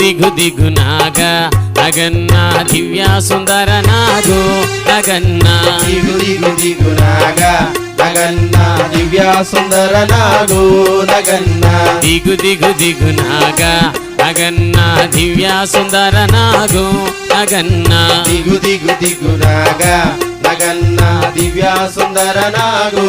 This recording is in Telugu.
దిగు దిగు నాగా నగన్న దివ్య సుందర నాగు నగన్న దిగు దిగు దిగు నాగా నగన్న దివ్య సుందర నాగు నగన్న దిగు దిగు దిగు నాగా నగన్న దివ్య సుందర నాగు నగన్న దిగు దిగు దిగు నాగా నగన్న దివ్య సుందర నాగు